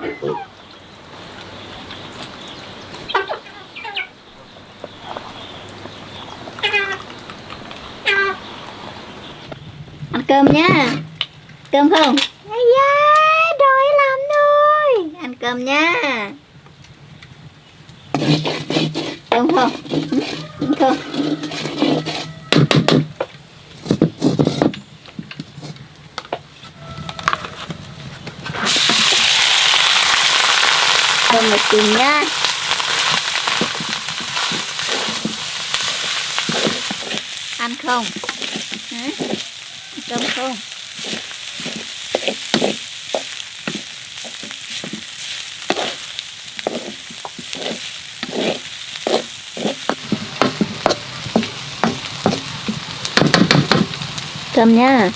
Ăn cơm nha. Cơm không? Ây da, đói lắm rồi. Ăn cơm nha. Cơm không? Ăn cơm. Cơm một chừng nha. Ăn không? Hả? Cơm không? Cơm nha.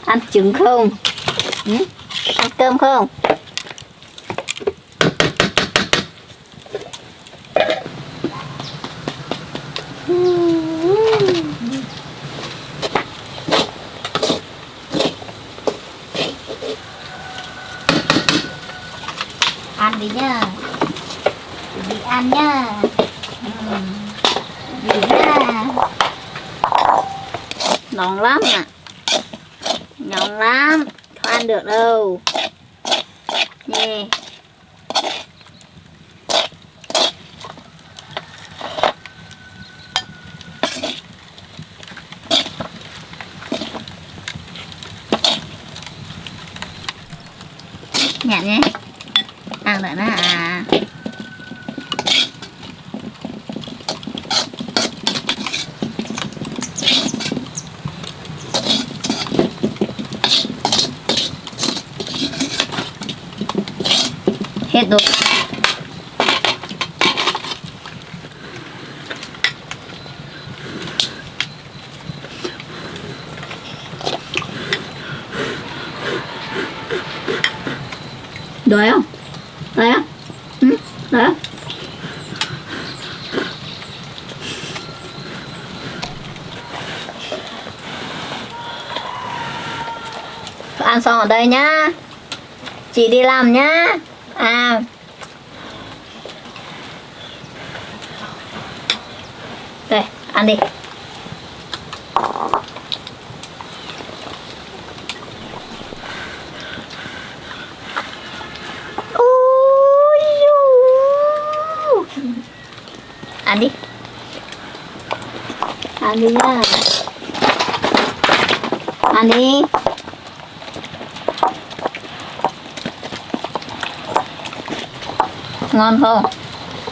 Ăn trứng không? Ừ? Ăn cơm không? Ăn đi nhá. Đi ăn nhá. Đi nhá. Nóng lắm à. Nóng lắm. Không ăn được đâu. Nè. Nhặt nhé. Ăn được đó à. Hết rồi. Đói không? Đói không? Ừ? Đói không? Ăn xong ở đây nhá. Chị đi làm nhá. À. Đây, ăn đi. Ăn đi. Ăn đi nha. Ăn đi. Ngon không?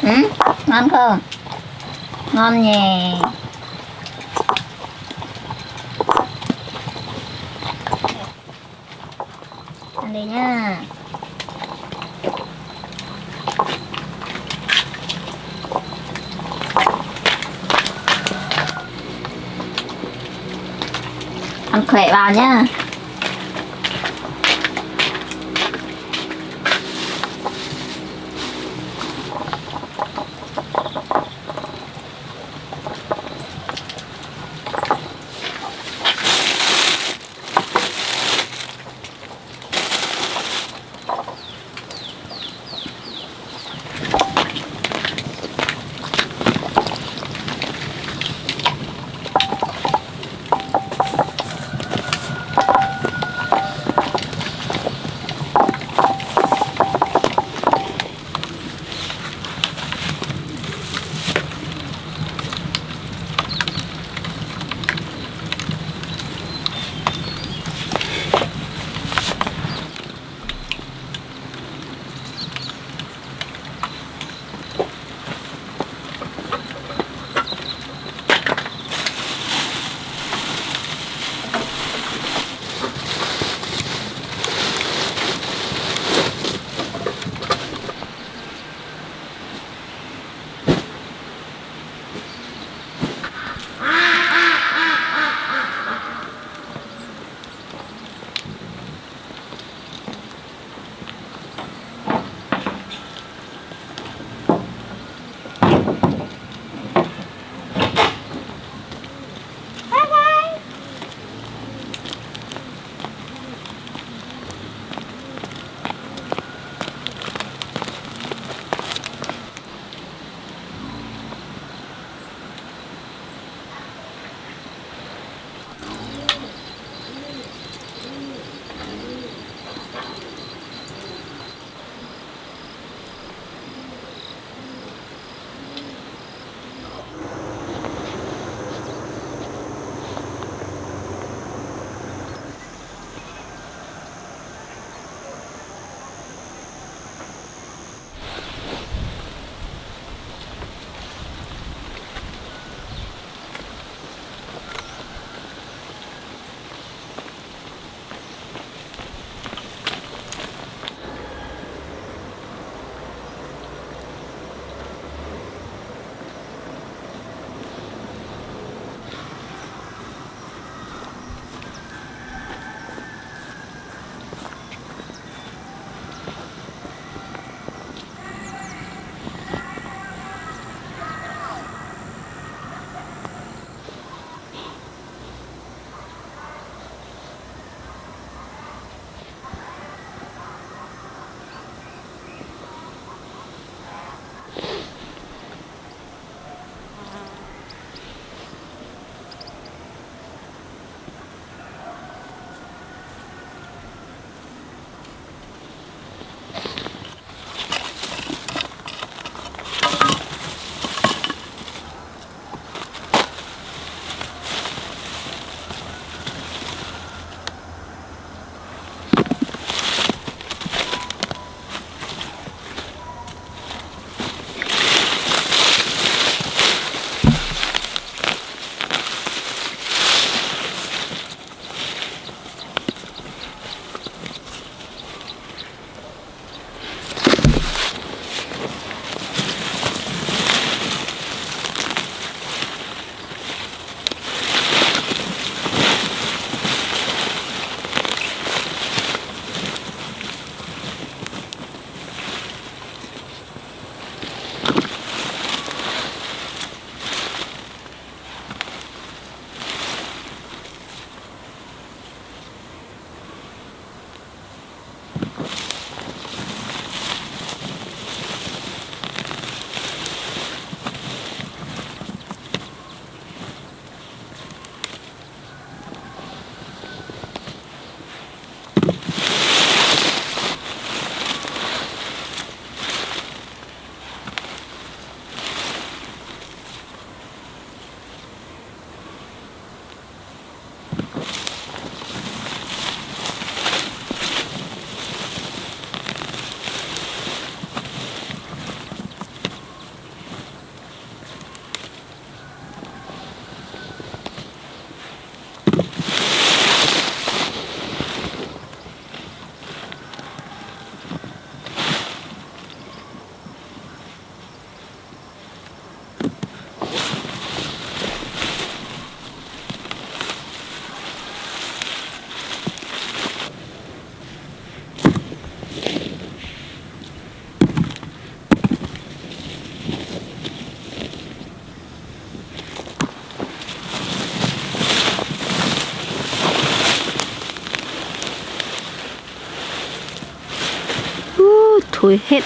Ừ? Ngon không? Ngon nhỉ. Ăn đi nha. Ăn khỏe vào nhá. thui hết.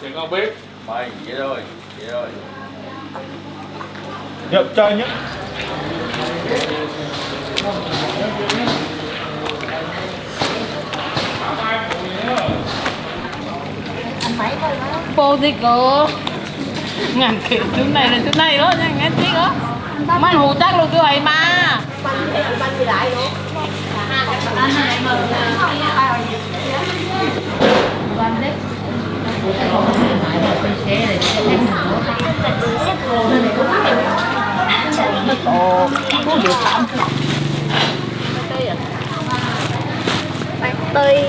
Chị con biết. Mày vậy rồi, vậy rồi. Nhập chơi nhé. Cô gì cơ ngàn kiểu thứ này là thứ này đó nha nghe tí đó mà hù chắc luôn cái ấy mà tươi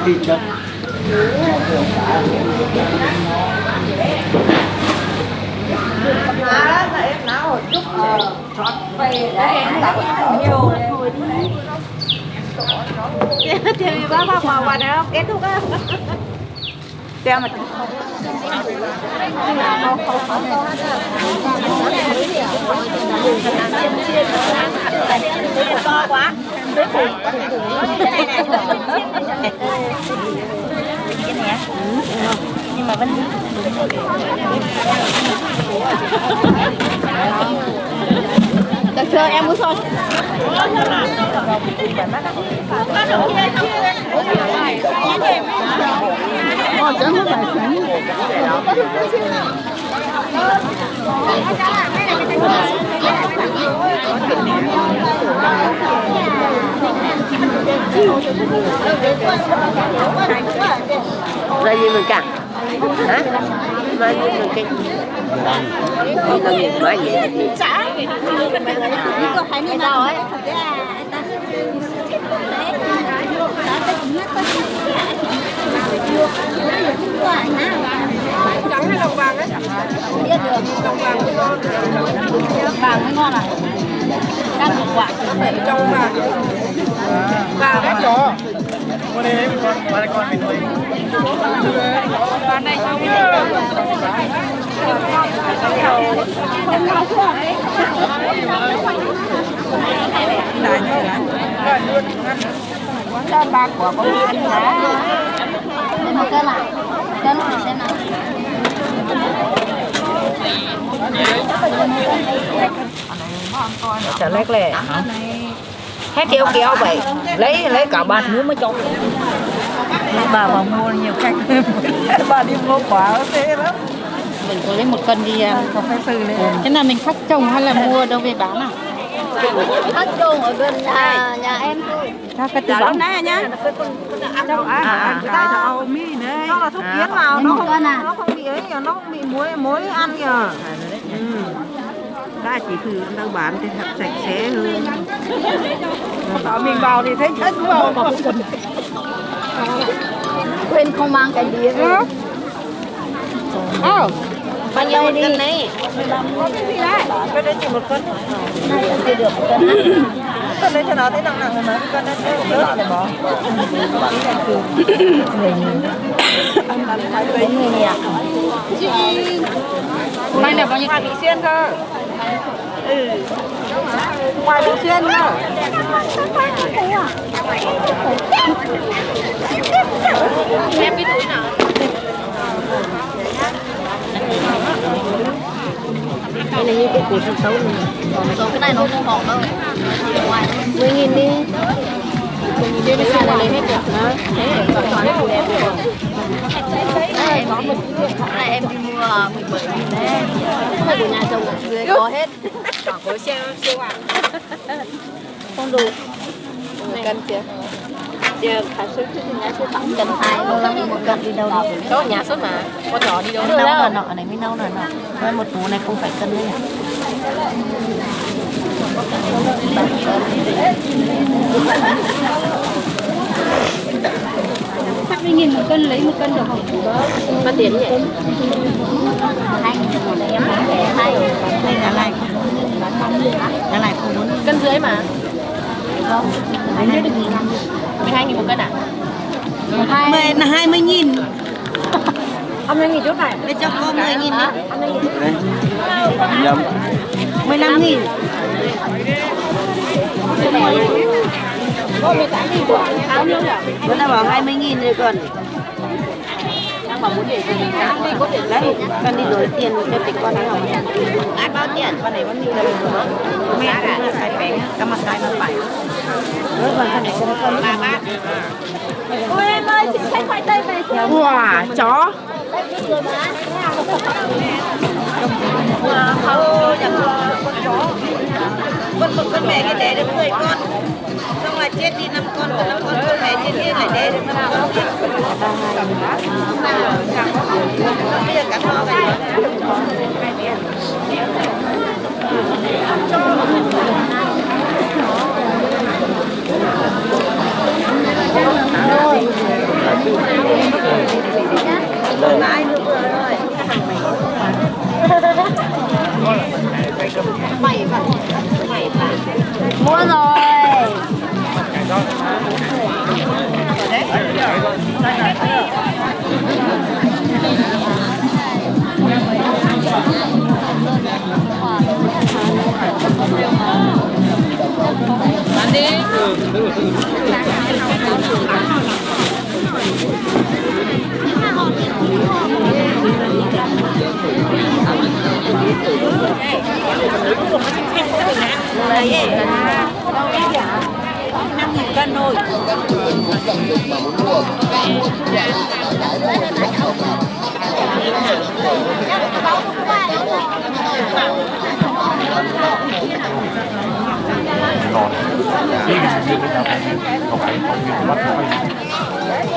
Đi chết. thì bác mà nó kết thúc á treo mà to quá nhưng mà vẫn được chưa em muốn thôi Ra gì mình cả hả mà gì mình cái nó gì nói gì có phải như nào ấy trắng hay đồng vàng ấy biết được đồng vàng vàng mới ngon à đang một quả phải trong vàng vàng Ép cho. Con đi mình con mình thôi. vàng này xong con bạc của con ăn giá để một cân lại cân xem nào chả lét lẹ hết kéo kéo vậy lấy cả bát nữa mới cho bà vào mua nhiều khách bà đi mua quả thế đó mình có lấy một cân đi không phải từ lên thế là mình khắc trồng hay là mua đâu về bán à hát trùng ở gần nhà em thôi ra cái từ bán này nhá đâu ăn cái thao mi này nó là thuốc kiến mà Lấy nó một không, cân à? nó không bị ấy nó không bị muối ăn kìa. Ta chỉ thử đang bán thì thật sạch sẽ hơn. bảo mình vào thì thấy chết vào quên không mang cái đĩa về bao nhiêu một cân này Cái đấy chỉ một cân. này chưa được một cân Cân đấy cho nó thấy nặng nặng rồi mà cân đấy thấy lớn để bỏ. nay là bao nhiêu Ngoài Vị Xuyên cơ. Ngoài Vị Xuyên cơ. em cái túi nào cái này như cái củ sâu sâu này rồi cái này nó không còn đâu ngoài 10.000 đi đây cái này lấy hết được thế còn hết đẹp rồi Này em đi mua 17 nghìn đấy. Không của nhà chồng dưới có hết. Có xe siêu ạ. Không đủ. Cân chưa? Giờ khả sức chứ nhà sẽ tặng cân 2 rồi đi một cân đi đâu đi. Đó nhà xuất mà. Con nhỏ đi đâu Nâu là nọ này mới nâu là nọ. Với một củ này không phải cân đấy. 20.000 một cân, lấy một cân được không? Có tiền nhỉ? 2.000 một em hay. Đây là này. Là này không muốn Cân dưới mà. không. Đấy này được 12.000 một cân à? 20.000. Hôm nay nghỉ chút này. Để cho cô 10.000 nữa. Nhầm. 15.000. Cô 18.000 của áo nhiêu nhỉ? Bữa nào bảo 20.000 rồi còn. Đang bảo muốn để cho mình cá đi có tiền Đấy, con đi đổi tiền cho tịch con nào. ai bao tiền? Con này vẫn như là bình thường. Mẹ cũng là xài bánh, cái mặt xài nó phải. Rồi còn con này cho nó con. Ôi em ơi, chị xách khoai tây về cho. Wow, chó. Ô, nhà con chó. Con mẹ cái đẻ được 10 con. Xong là chết đi 5 con, còn 5 con mẹ chết đi lại đẻ được 5 con. Bây giờ cả con này. Nãy được rồi. Mua rồi. Bán đi. Đấy, 5.000 cân thôi.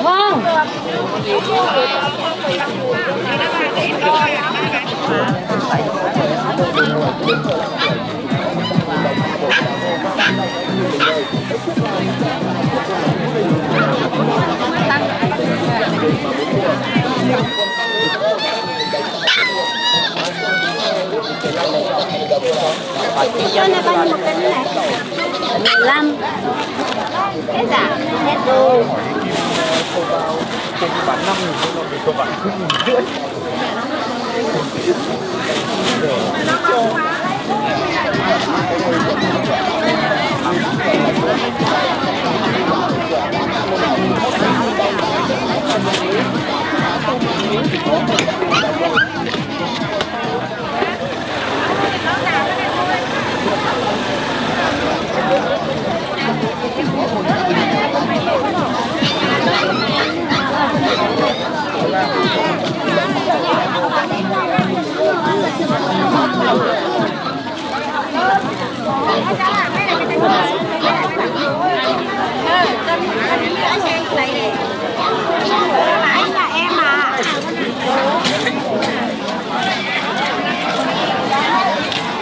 Vâng. Cho này bao nhiêu một cân này? 15. Hết giả, hết rồi.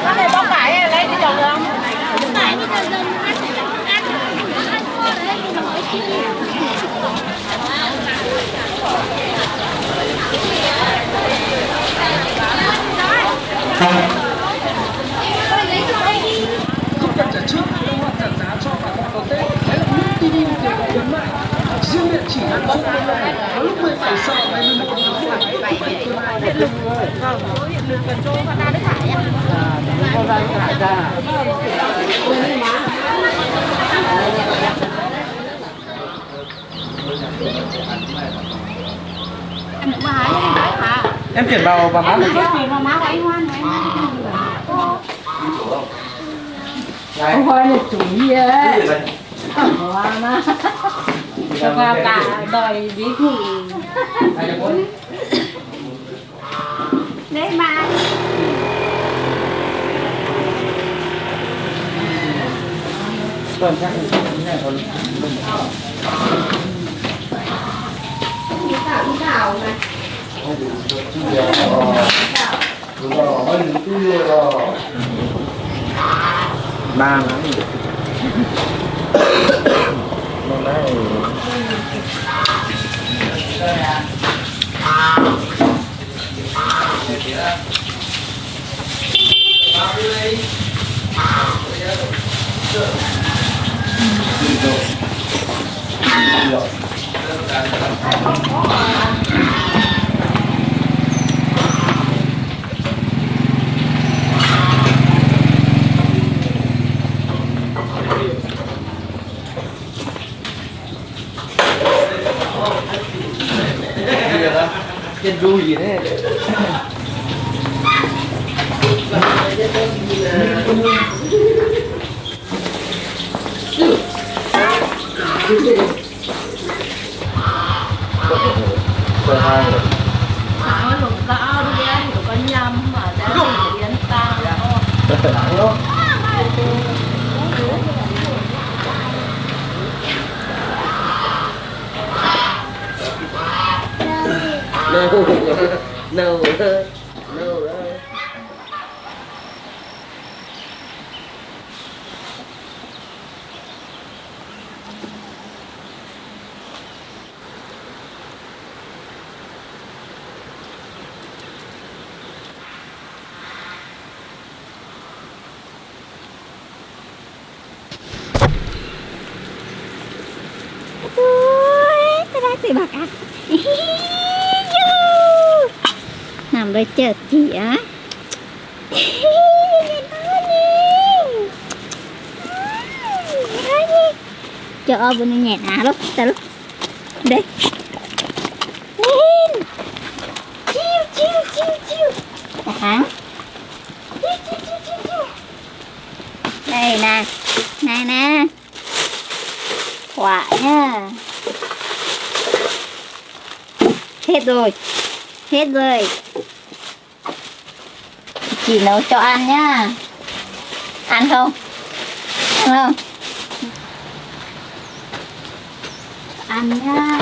Cái này bóc cải lấy đi chồng được không? Cập trả trước đồng loạt giảm giá cho bà con có Tết. Đấy là những TV được khuyến mại riêng biệt chỉ hạn chốt bên này vào lúc 17 giờ ngày 11 tháng 10 7 tương lai điện lực. Em chuyển vào má này chứ? Hoa là chủ nghĩa. Hoa mà. Cho vào cả đời bí nghỉ. Đấy mà. Còn chắc cái này còn ba lắm. Hôm nay trên ru gì đấy. Nó lục cao đi anh, lục có nhâm mà để đi ăn ta. No, no. Ôi, ta đã tự bạc à. Nằm đây chờ chị á. Cho bên nhẹ à lúc ta lúc đây lên chiêu chiêu chiêu chiêu hả đây nè này nè quả nha hết rồi chỉ nấu cho ăn nhá ăn không ăn nha.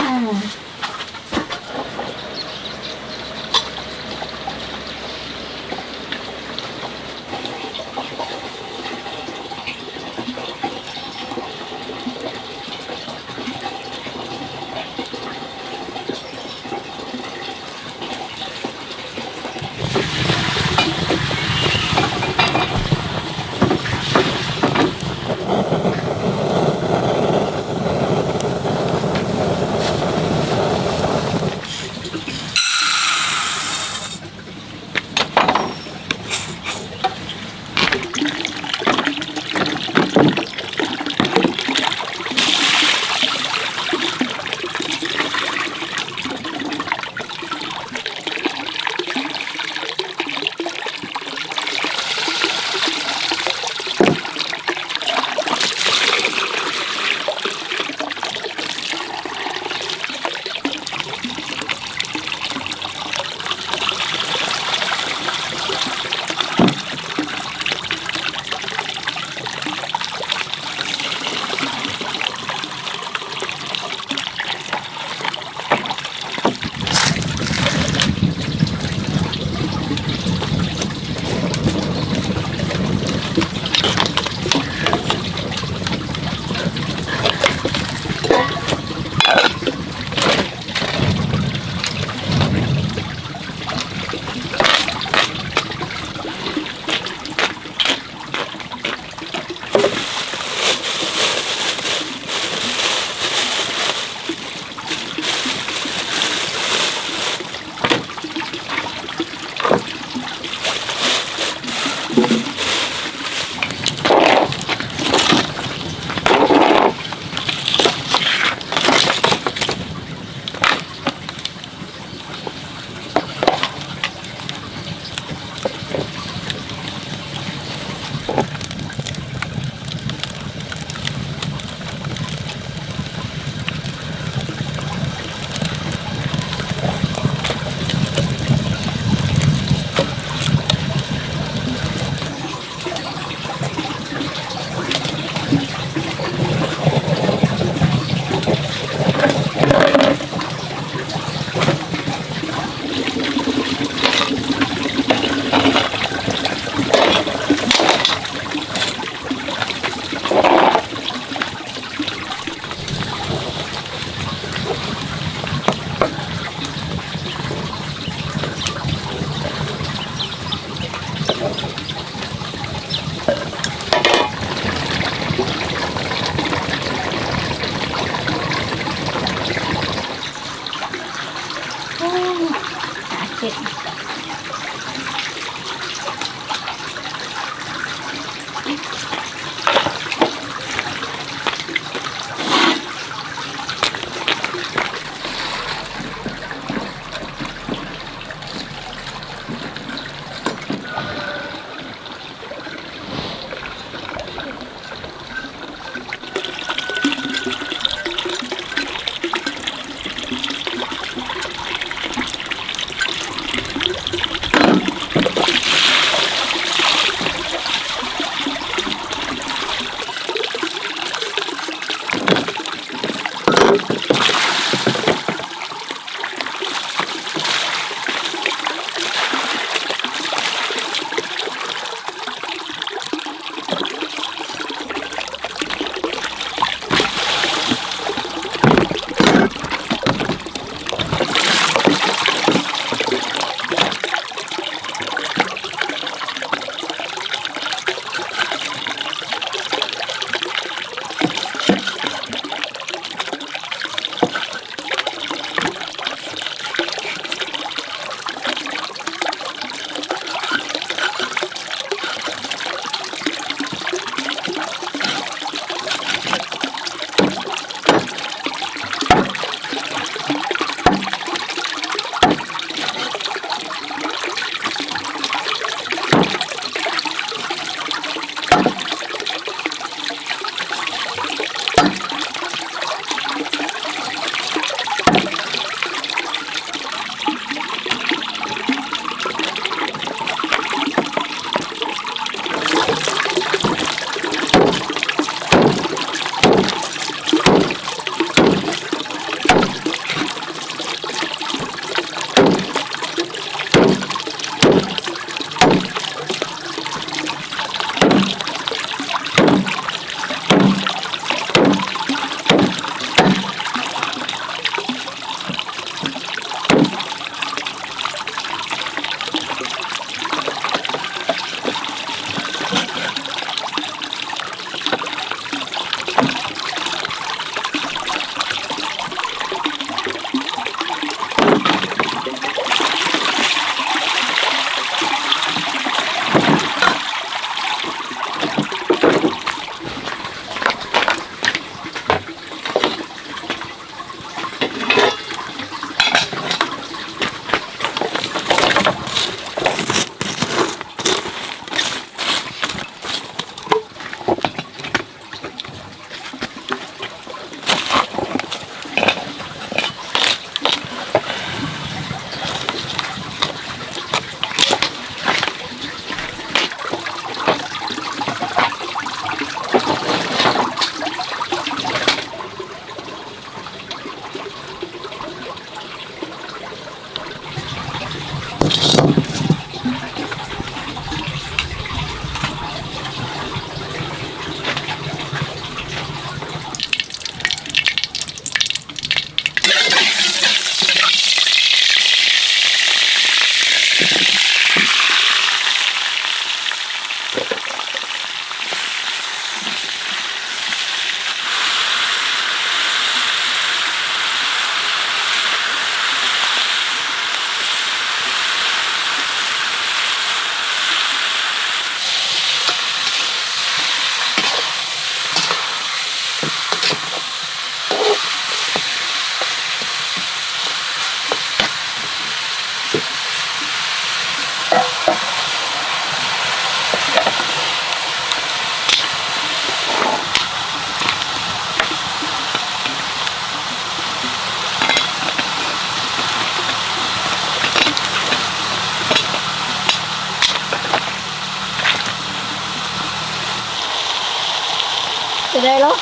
từ đây luôn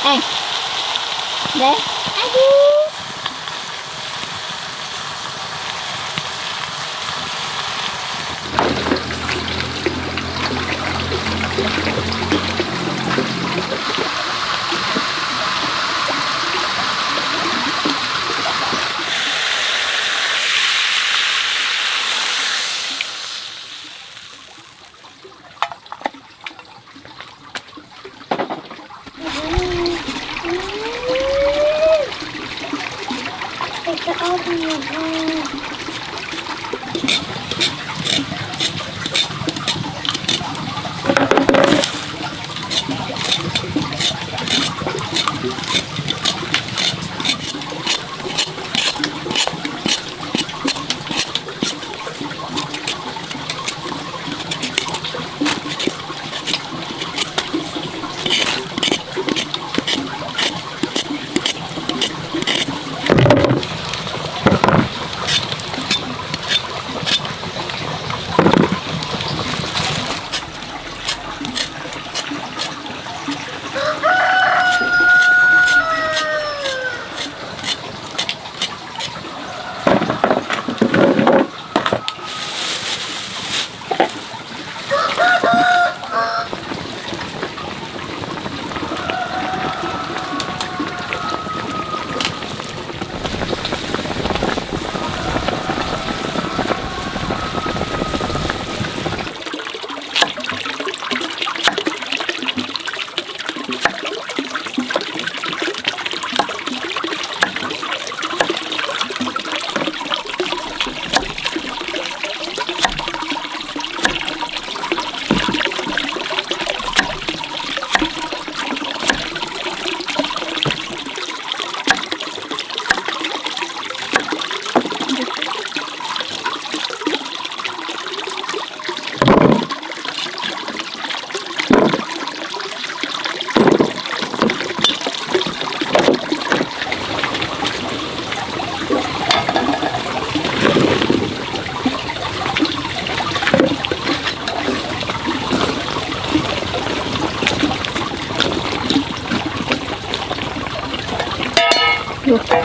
anh đây anh đi to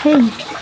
thêm